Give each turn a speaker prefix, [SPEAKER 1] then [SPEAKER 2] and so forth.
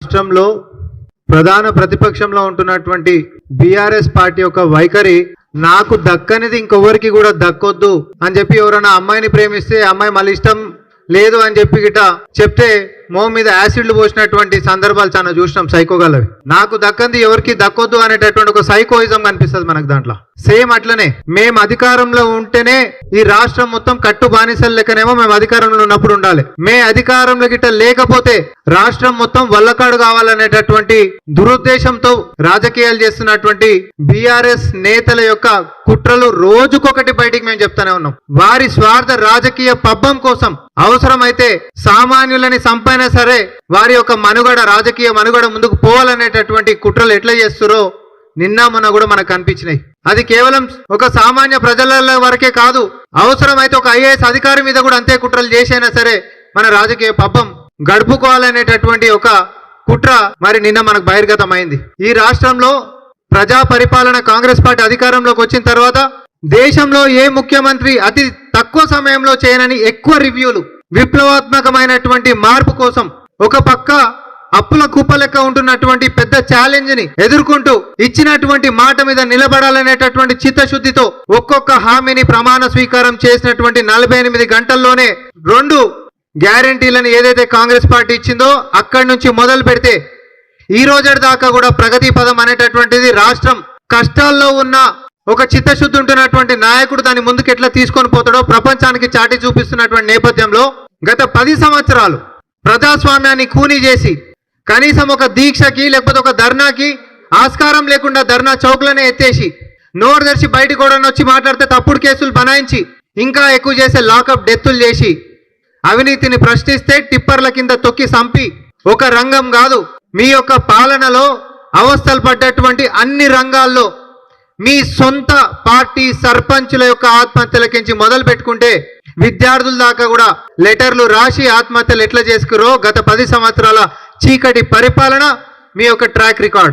[SPEAKER 1] రాష్ట్రంలో ప్రధాన ప్రతిపక్షంలో ఉంటున్నటువంటి బీఆర్ఎస్ పార్టీ యొక్క వైఖరి నాకు దక్కనిది ఇంకొవరికి కూడా దక్కొద్దు అని చెప్పి ఎవరైనా అమ్మాయిని ప్రేమిస్తే అమ్మాయి మళ్ళీ ఇష్టం లేదు అని చెప్పి గిట చెప్తే మోహం మీద యాసిడ్లు పోసినటువంటి సందర్భాలు చాలా చూసినాం సైకోగలవి. నాకు దక్కంది ఎవరికి దక్కొద్దు అనేటటువంటి ఒక సైకోయిజం కనిపిస్తుంది మనకు దాంట్లో. సేమ్ అట్లనే మేము అధికారంలో ఉంటేనే ఈ రాష్ట్రం మొత్తం కట్టు బానిసలు లెక్కనేమో మేము అధికారంలో ఉన్నప్పుడు ఉండాలి, మే అధికారంలో గిట్ట లేకపోతే రాష్ట్రం మొత్తం వల్లకాడు కావాలనేటటువంటి దురుద్దేశంతో రాజకీయాలు చేస్తున్నటువంటి బీఆర్ఎస్ నేతల యొక్క కుట్రలు రోజుకొకటి బయటికి మేము చెప్తానే ఉన్నాం. వారి స్వార్థ రాజకీయ పబ్బం కోసం అవసరమైతే సామాన్యులని సంపైనా సరే వారి యొక్క మనుగడ రాజకీయ మనుగడ ముందుకు పోవాలనేటటువంటి కుట్రలు ఎట్లా చేస్తారో నిన్న మొన్న కూడా మనకు కనిపించినాయి. అది కేవలం ఒక సామాన్య ప్రజల వరకే కాదు, అవసరమైతే ఒక ఐఏఎస్ అధికారి మీద కూడా అంతే కుట్రలు చేసైనా సరే మన రాజకీయ పబ్బం గడుపుకోవాలనేటటువంటి ఒక కుట్ర మరి నిన్న మనకు బహిర్గతమైంది. ఈ రాష్ట్రంలో ప్రజా పరిపాలన కాంగ్రెస్ పార్టీ అధికారంలోకి వచ్చిన తర్వాత దేశంలో ఏ ముఖ్యమంత్రి అతి తక్కువ సమయంలో చేయనని ఎక్కువ రివ్యూలు, విప్లవాత్మకమైనటువంటి మార్పు కోసం ఒక పక్క అప్పుల కుప్ప లెక్క ఉంటున్నటువంటి పెద్ద ఛాలెంజ్ ని ఎదుర్కొంటూ ఇచ్చినటువంటి మాట మీద నిలబడాలనేటటువంటి చిత్తశుద్ధితో ఒక్కొక్క హామీని ప్రమాణ స్వీకారం చేసినటువంటి 48 గంటల్లోనే 2 గ్యారంటీలను ఏదైతే కాంగ్రెస్ పార్టీ ఇచ్చిందో అక్కడి నుంచి మొదలు పెడితే ఈ రోజు దాకా కూడా ప్రగతి పదం అనేటటువంటిది రాష్ట్రం కష్టాల్లో ఉన్న ఒక చిత్తశుద్ధి ఉంటున్నటువంటి నాయకుడు దాన్ని ముందుకు ఎట్లా తీసుకొని పోతాడో ప్రపంచానికి చాటి చూపిస్తున్నటువంటి నేపథ్యంలో గత 10 సంవత్సరాలు ప్రజాస్వామ్యాన్ని కూనీ చేసి కనీసం ఒక దీక్షకి లేకపోతే ఒక ధర్నాకి ఆస్కారం లేకుండా ధర్నా చౌక్లనే ఎత్తేసి నోరు తెరిచి బయటకు కూడా వచ్చి మాట్లాడితే తప్పుడు కేసులు బనాయించి ఇంకా ఎక్కువ చేసే లాకప్ డెత్తులు చేసి అవినీతిని ప్రశ్నిస్తే టిప్పర్ల కింద తొక్కి సంపి ఒక రంగం కాదు మీ యొక్క పాలనలో అవస్థలు పడ్డటువంటి అన్ని రంగాల్లో మీ సొంత పార్టీ సర్పంచుల యొక్క ఆత్మహత్యలకించి మొదలు పెట్టుకుంటే విద్యార్థుల దాకా కూడా లెటర్లు రాసి ఆత్మహత్యలు ఎట్లా చేసుకురో గత 10 సంవత్సరాల చీకటి పరిపాలన మీ యొక్క ట్రాక్ రికార్డ్.